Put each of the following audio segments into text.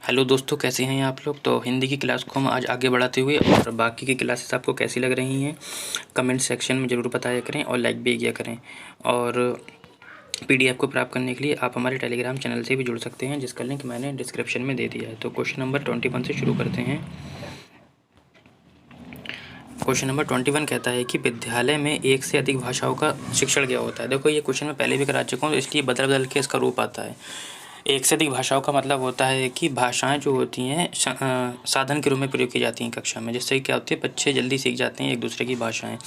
Hello दोस्तों, कैसे हैं आप लोग। तो हिंदी की क्लास को हम आज आगे बढ़ाते हुए और बाकी की क्लासेस आपको कैसी लग रही हैं कमेंट सेक्शन में ज़रूर बताया करें और लाइक भी किया करें। और पीडीएफ को प्राप्त करने के लिए आप हमारे टेलीग्राम चैनल से भी जुड़ सकते हैं, जिसका लिंक मैंने डिस्क्रिप्शन में दे दिया है। तो क्वेश्चन नंबर 21 से शुरू करते हैं। क्वेश्चन नंबर 21 कहता है कि विद्यालय में एक से अधिक भाषाओं का शिक्षण क्या होता है। देखो, ये क्वेश्चन मैं पहले भी करा चुका हूँ, इसलिए बदल बदल के इसका रूप आता है। एक से अधिक भाषाओं का मतलब होता है कि भाषाएं जो होती हैं साधन के रूप में प्रयोग की जाती हैं कक्षा में, जिससे क्या होती है बच्चे जल्दी सीख जाते हैं एक दूसरे की भाषाएं।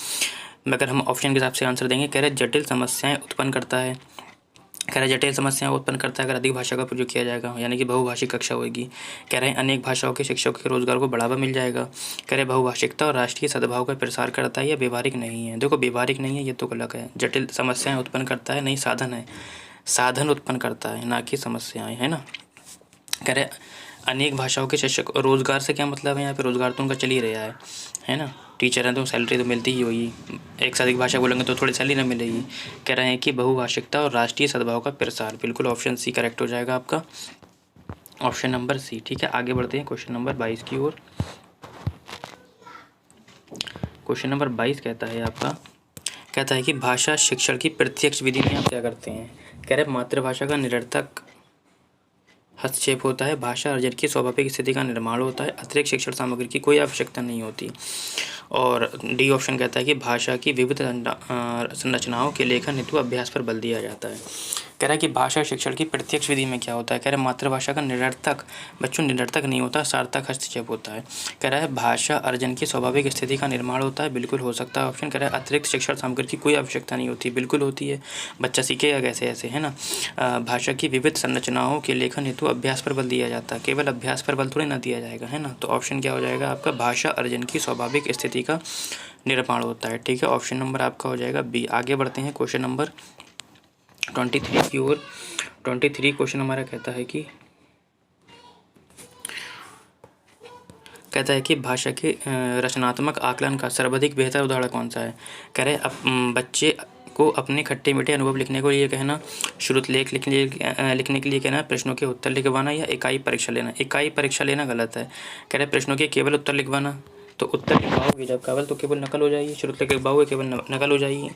अगर हम ऑप्शन के हिसाब से आंसर देंगे, कह रहे जटिल समस्याएं उत्पन्न करता है। कह रहे जटिल समस्याएं उत्पन्न करता है अगर अधिक भाषा का प्रयोग किया जाएगा, यानी कि बहुभाषिक कक्षा होगी। कह रहे हैं अनेक भाषाओं के शिक्षकों के रोजगार को बढ़ावा मिल जाएगा। कह रहे बहुभाषिकता और राष्ट्रीय सद्भाव का प्रसार करता है या व्यवहारिक नहीं है। देखो, व्यवहारिक नहीं है, ये तो गलत है। जटिल समस्याएं उत्पन्न करता है, नहीं साधन है, साधन उत्पन्न करता है ना कि समस्याएं, है ना। कह रहे अनेक भाषाओं के शिक्षक, रोजगार से क्या मतलब है, यहाँ पे रोजगार तो उनका चल ही रहा है ना। टीचर हैं तो सैलरी तो मिलती ही होगी, एक से अधिक भाषा बोलेंगे तो थोड़ी सैलरी ना मिलेगी। कह रहे हैं कि बहुभाषिकता और राष्ट्रीय सद्भाव का प्रसार, बिल्कुल ऑप्शन सी करेक्ट हो जाएगा आपका, ऑप्शन नंबर सी। ठीक है, आगे बढ़ते हैं क्वेश्चन नंबर 22 की ओर। क्वेश्चन नंबर 22 कहता है आपका, कहता है कि भाषा शिक्षण की प्रत्यक्ष विधि में आप क्या करते हैं। कह रहे मातृभाषा का निरर्थक हस्तक्षेप होता है, भाषा अर्जन की स्वाभाविक स्थिति का निर्माण होता है, अतिरिक्त शिक्षण सामग्री की कोई आवश्यकता नहीं होती। और डी ऑप्शन कहता है कि भाषा की विविध संरचनाओं के लेखन हेतु अभ्यास पर बल दिया जाता है। कह रहा है कि भाषा शिक्षण की प्रत्यक्ष विधि में क्या होता है। कह रहा है मातृभाषा का निरर्थक, बच्चों निरर्थक नहीं होता, सार्थक हस्तक्षेप होता है। कह रहा है भाषा अर्जन की स्वाभाविक स्थिति का निर्माण होता है, बिल्कुल हो सकता है ऑप्शन। कह रहा है अतिरिक्त शिक्षण सामग्री की कोई आवश्यकता नहीं होती, बिल्कुल होती है, बच्चा सीखेगा कैसे ऐसे, है ना। भाषा की विविध संरचनाओं के लेखन हेतु अभ्यास पर बल दिया जाता है, केवल अभ्यास पर बल थोड़ी ना दिया जाएगा, है ना। तो ऑप्शन क्या हो जाएगा आपका, भाषा अर्जन की स्वाभाविक स्थिति का निर्माण होता है। ठीक है, ऑप्शन नंबर आपका हो जाएगा बी। आगे बढ़ते हैं क्वेश्चन नंबर 23 की ओर। 23 क्वेश्चन हमारा कहता है कि भाषा के रचनात्मक आकलन का सर्वाधिक बेहतर उदाहरण कौन सा है। कह रहे बच्चे को अपने खट्टे मीठे अनुभव लिखने को लिए कहना, श्रुतलेख लिखने के लिए कहना, प्रश्नों के उत्तर लिखवाना या इकाई परीक्षा लेना। इकाई परीक्षा लेना गलत है। कह रहे प्रश्नों के केवल उत्तर लिखवाना, तो उत्तर लिखवाओगे जब केवल, तो केवल नकल हो जाएगी। श्रुतलेख लिखवाओगे केवल नकल हो जाएगी।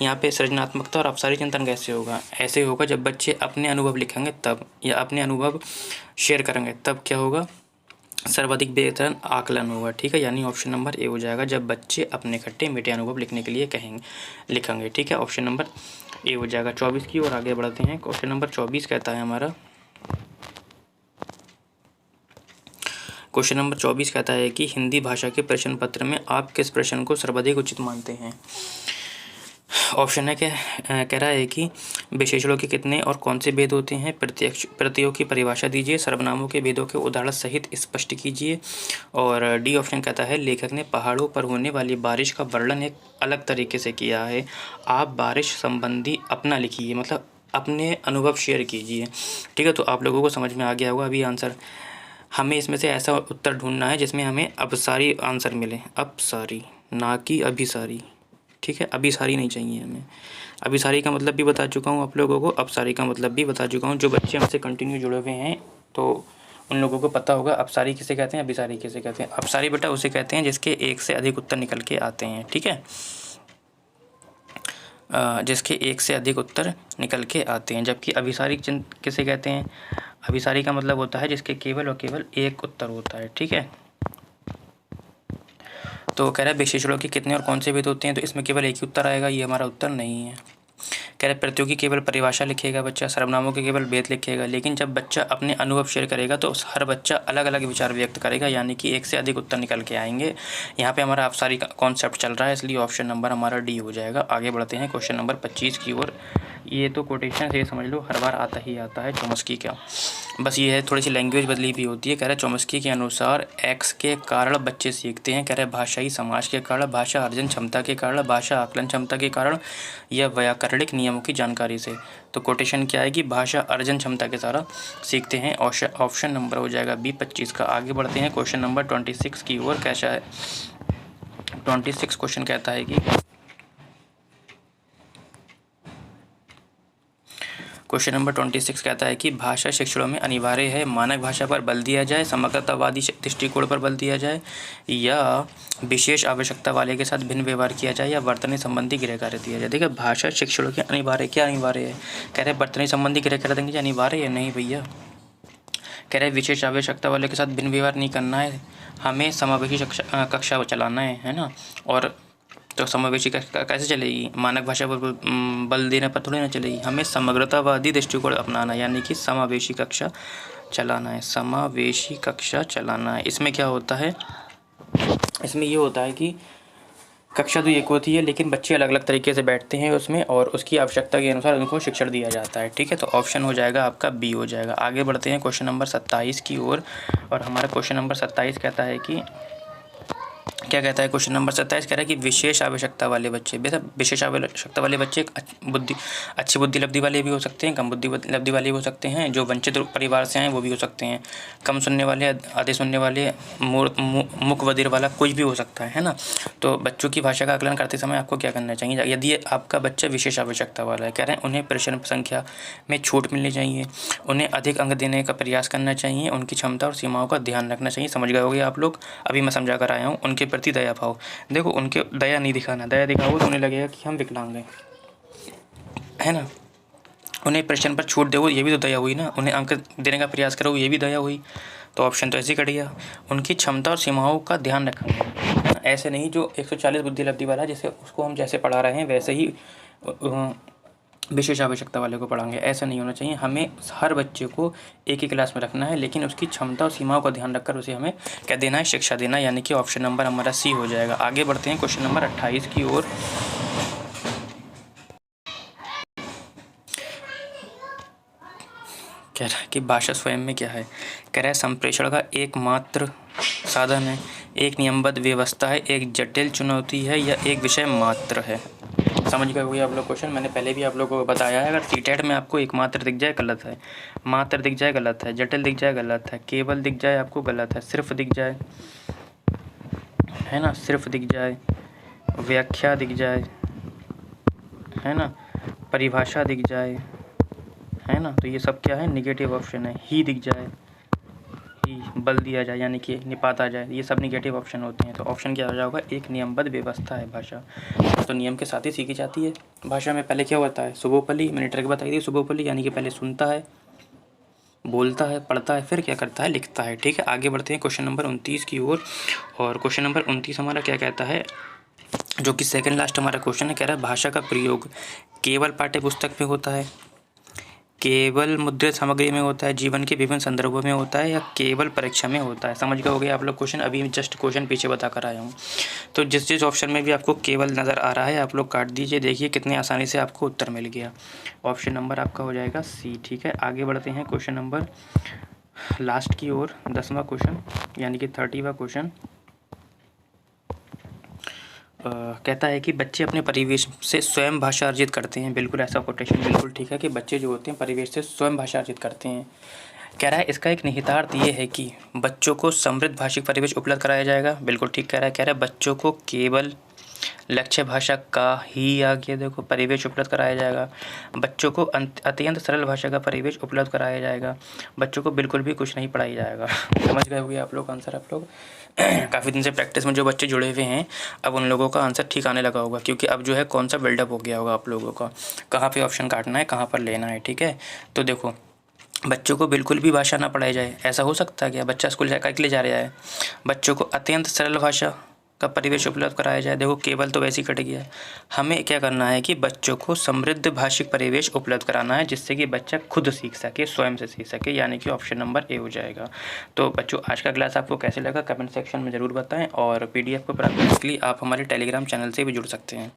यहाँ पे सृजनात्मकता और अपसारी चिंतन कैसे होगा, ऐसे होगा जब बच्चे अपने अनुभव लिखेंगे तब, या अपने अनुभव शेयर करेंगे तब क्या होगा, सर्वाधिक बेहतर आकलन होगा। ठीक है, यानी ऑप्शन नंबर ए हो जाएगा, जब बच्चे अपने खट्टे मीठे अनुभव लिखने के लिए लिखेंगे। ठीक है, ऑप्शन नंबर ए हो जाएगा। 24 की ओर आगे बढ़ते हैं। क्वेश्चन नंबर 24 कहता है हमारा, क्वेश्चन नंबर 24 कहता है कि हिंदी भाषा के प्रश्न पत्र में आप किस प्रश्न को सर्वाधिक उचित मानते हैं। ऑप्शन है कह रहा है कि विशेषणों के कितने और कौन से भेद होते हैं, प्रत्ययों की परिभाषा दीजिए, सर्वनामों के भेदों के उदाहरण सहित स्पष्ट कीजिए। और डी ऑप्शन कहता है लेखक ने पहाड़ों पर होने वाली बारिश का वर्णन एक अलग तरीके से किया है, आप बारिश संबंधी अपना लिखिए, मतलब अपने अनुभव शेयर कीजिए। ठीक है, तो आप लोगों को समझ में आ गया होगा अभी आंसर। हमें इसमें से ऐसा उत्तर ढूंढना है जिसमें हमें अपसारी आंसर मिले, अपसारी ना कि अभिसारी। ठीक है, अभिसारी नहीं चाहिए हमें। अभिसारी का मतलब भी बता चुका हूँ आप लोगों को, अपसारी का मतलब भी बता चुका हूँ। जो बच्चे हमसे कंटिन्यू जुड़े हुए हैं तो उन लोगों को पता होगा अपसारी किसे कहते हैं, अभिसारी किसे कहते हैं। अपसारी बेटा उसे कहते हैं जिसके एक से अधिक उत्तर निकल के आते हैं। ठीक है, जिसके एक से अधिक उत्तर निकल के आते हैं, जबकि अभिसारी किसे कहते हैं। अभिसारी का मतलब होता है जिसके केवल और केवल एक उत्तर होता है। ठीक है, तो कह रहा है विशेषणों के कितने और कौन से भेद होते हैं, तो इसमें केवल एक ही उत्तर आएगा, ये हमारा उत्तर नहीं है। कह रहे प्रतियोगी केवल परिभाषा लिखेगा बच्चा, सर्वनामों के केवल भेद लिखेगा, लेकिन जब बच्चा अपने अनुभव शेयर करेगा तो हर बच्चा अलग अलग विचार व्यक्त करेगा, यानी कि एक से अधिक उत्तर निकल के आएंगे। यहाँ पे हमारा अपसारी का कॉन्सेप्ट चल रहा है, इसलिए ऑप्शन नंबर हमारा डी हो जाएगा। आगे बढ़ते हैं क्वेश्चन नंबर 25 की ओर। ये तो कोटेशन से समझ लो हर बार आता ही आता है चॉम्स्की का, बस ये है थोड़ी सी लैंग्वेज बदली भी होती है। कह रहे चॉम्स्की के अनुसार एक्स के कारण बच्चे सीखते हैं। कह रहे भाषाई समाज के कारण, भाषा अर्जन क्षमता के कारण, भाषा आकलन क्षमता के कारण या व्याकरणिक नियमों की जानकारी से। तो कोटेशन क्या है कि भाषा अर्जन क्षमता के द्वारा सीखते हैं। ऑप्शन नंबर हो जाएगा बी 25 का। आगे बढ़ते हैं क्वेश्चन नंबर 26 की ओर। कैसा है 26 क्वेश्चन कहता है कि क्वेश्चन नंबर 26 कहता है कि भाषा शिक्षणों में अनिवार्य है, मानक भाषा पर बल दिया जाए, समग्रतावादी दृष्टिकोण पर बल दिया जाए, या विशेष आवश्यकता वाले के साथ भिन्न व्यवहार किया जाए, या वर्तनी संबंधी गृह कार्य दिया जाए। देखिए भाषा शिक्षणों के अनिवार्य क्या अनिवार्य है, कह रहे वर्तनी संबंधी गृह कार्य देंगे, अनिवार्य है नहीं भैया। कह रहे विशेष आवश्यकता वाले के साथ भिन्न व्यवहार नहीं करना है, हमें समावेशी कक्षा चलाना है ना। और तो समावेशी कक्षा कैसे चलेगी, मानक भाषा पर बल देने पर थोड़ी ना चलेगी, हमें समग्रतावादी दृष्टिकोण अपनाना है, यानी कि समावेशी कक्षा चलाना है, समावेशी कक्षा चलाना है। इसमें क्या होता है, इसमें ये होता है कि कक्षा तो एक होती है लेकिन बच्चे अलग अलग तरीके से बैठते हैं उसमें, और उसकी आवश्यकता के अनुसार उनको शिक्षण दिया जाता है। ठीक है, तो ऑप्शन हो जाएगा आपका बी हो जाएगा। आगे बढ़ते हैं क्वेश्चन नंबर 27 की ओर, और हमारा क्वेश्चन नंबर 27 कहता है कि क्या कहता है, क्वेश्चन नंबर 27 कह रहा है कि विशेष आवश्यकता वाले बच्चे, बेटा विशेष आवश्यकता वाले बच्चे अच्छी बुद्धि लब्धि वाले भी हो सकते हैं, कम बुद्धि लब्धि वाले भी हो सकते हैं, जो वंचित परिवार से हैं वो भी हो सकते हैं, कम सुनने वाले, आधे सुनने वाले, मुख बधिर वाला, कोई भी हो सकता है ना। तो बच्चों की भाषा का आकलन करते समय आपको क्या करना चाहिए, यदि आपका बच्चा विशेष आवश्यकता वाला है, कह रहे हैं उन्हें प्रश्न संख्या में छूट मिलनी चाहिए, उन्हें अधिक अंक देने का प्रयास करना चाहिए, उनकी क्षमता और सीमाओं का ध्यान रखना चाहिए। समझ गए होगे आप लोग, अभी मैं समझा कर आया हूँ। उनके प्रति दया भाव, देखो उनके दया नहीं दिखाना, दया दिखाओगे तो उन्हें लगेगा कि हम विकलांग हैं, है ना। उन्हें प्रश्न पर छूट दो, ये भी तो दया हुई ना। उन्हें अंक देने का प्रयास करो, ये भी दया हुई। तो ऑप्शन तो ऐसे ही कट गया। उनकी क्षमता और सीमाओं का ध्यान रखना है, ऐसे नहीं जो 140 बुद्धि लब्धि वाला है, जैसे उसको हम जैसे पढ़ा रहे हैं वैसे ही विशेष आवश्यकता वाले को पढ़ाएंगे, ऐसा नहीं होना चाहिए। हमें हर बच्चे को एक ही क्लास में रखना है, लेकिन उसकी क्षमता और सीमाओं का ध्यान रखकर उसे हमें क्या देना है, शिक्षा देना, यानी कि ऑप्शन नंबर हमारा सी हो जाएगा। आगे बढ़ते हैं क्वेश्चन नंबर 28 की ओर। कह रहा है कि भाषा स्वयं में क्या है, कह रहा है संप्रेषण का एकमात्र साधन है, एक नियमबद्ध व्यवस्था है, एक जटिल चुनौती है, या एक विषय मात्र है। समझ गए होंगे आप लोग क्वेश्चन, मैंने पहले भी आप लोगों को बताया है। अगर सीटेट में आपको एकमात्र दिख जाए गलत है, मात्र दिख जाए गलत है, जटिल दिख जाए गलत है, केवल दिख जाए आपको गलत है, सिर्फ दिख जाए, है ना, सिर्फ दिख जाए, व्याख्या दिख जाए, है ना, परिभाषा दिख जाए, है ना, तो ये सब क्या है, निगेटिव ऑप्शन है। ही दिख जाए, ही बल दिया जाए, यानी कि निपाता जाए, ये सब निगेटिव ऑप्शन होते हैं। तो ऑप्शन क्या हो जाएगा, एक नियमबद्ध व्यवस्था है भाषा, तो नियम के साथ ही सीखी जाती है भाषा में। पहले क्या होता है, सुबोपली, मैंने ट्रिक बताई थी, सुबोपली यानी कि पहले सुनता है, बोलता है, पढ़ता है, फिर क्या करता है, लिखता है। ठीक है, आगे बढ़ते हैं क्वेश्चन नंबर 29 की ओर, और क्वेश्चन नंबर 29 हमारा क्या कहता है, जो कि सेकंड लास्ट हमारा क्वेश्चन है। कह रहा है भाषा का प्रयोग केवल पाठ्य पुस्तक में होता है, केवल मुद्रित सामग्री में होता है, जीवन के विभिन्न संदर्भों में होता है, या केवल परीक्षा में होता है। समझ गए होगे आप लोग क्वेश्चन, अभी जस्ट क्वेश्चन पीछे बता कर आया हूँ। तो जिस जिस ऑप्शन में भी आपको केवल नज़र आ रहा है आप लोग काट दीजिए, देखिए कितनी आसानी से आपको उत्तर मिल गया। ऑप्शन नंबर आपका हो जाएगा सी। ठीक है, आगे बढ़ते हैं क्वेश्चन नंबर लास्ट की ओर, 10वां क्वेश्चन यानी कि 30वां क्वेश्चन। कहता है कि बच्चे अपने परिवेश से स्वयं भाषा अर्जित करते हैं। बिल्कुल ऐसा कोटेशन बिल्कुल ठीक है कि बच्चे जो होते हैं परिवेश से स्वयं भाषा अर्जित करते हैं। कह रहा है इसका एक निहितार्थ ये है कि बच्चों को समृद्ध भाषिक परिवेश उपलब्ध कराया जाएगा। बिल्कुल ठीक कह रहा है बच्चों को केवल लक्ष्य भाषा का ही आगे देखो परिवेश उपलब्ध कराया जाएगा। बच्चों को अत्यंत सरल भाषा का परिवेश उपलब्ध कराया जाएगा। बच्चों को बिल्कुल भी कुछ नहीं पढ़ाया जाएगा। समझ गए होंगे आप लोग आंसर। आप लोग काफ़ी दिन से प्रैक्टिस में जो बच्चे जुड़े हुए हैं अब उन लोगों का आंसर ठीक आने लगा होगा, क्योंकि अब जो है कौन सा बिल्डअप हो गया होगा आप लोगों का, कहाँ पे ऑप्शन काटना है, कहाँ पर लेना है। ठीक है, तो देखो बच्चों को बिल्कुल भी भाषा ना पढ़ाई जाए, ऐसा हो सकता है क्या? बच्चा स्कूल जाकर के लिए जा रहा है। बच्चों को अत्यंत सरल भाषा का परिवेश उपलब्ध कराया जाए। देखो केवल तो वैसे ही कट गया। हमें क्या करना है कि बच्चों को समृद्ध भाषिक परिवेश उपलब्ध कराना है, जिससे कि बच्चा खुद सीख सके, स्वयं से सीख सके, यानी कि ऑप्शन नंबर ए हो जाएगा। तो बच्चों आज का क्लास आपको कैसे लगा कमेंट सेक्शन में ज़रूर बताएं, और PDF को प्राप्त करने के लिए आप हमारे टेलीग्राम चैनल से भी जुड़ सकते हैं।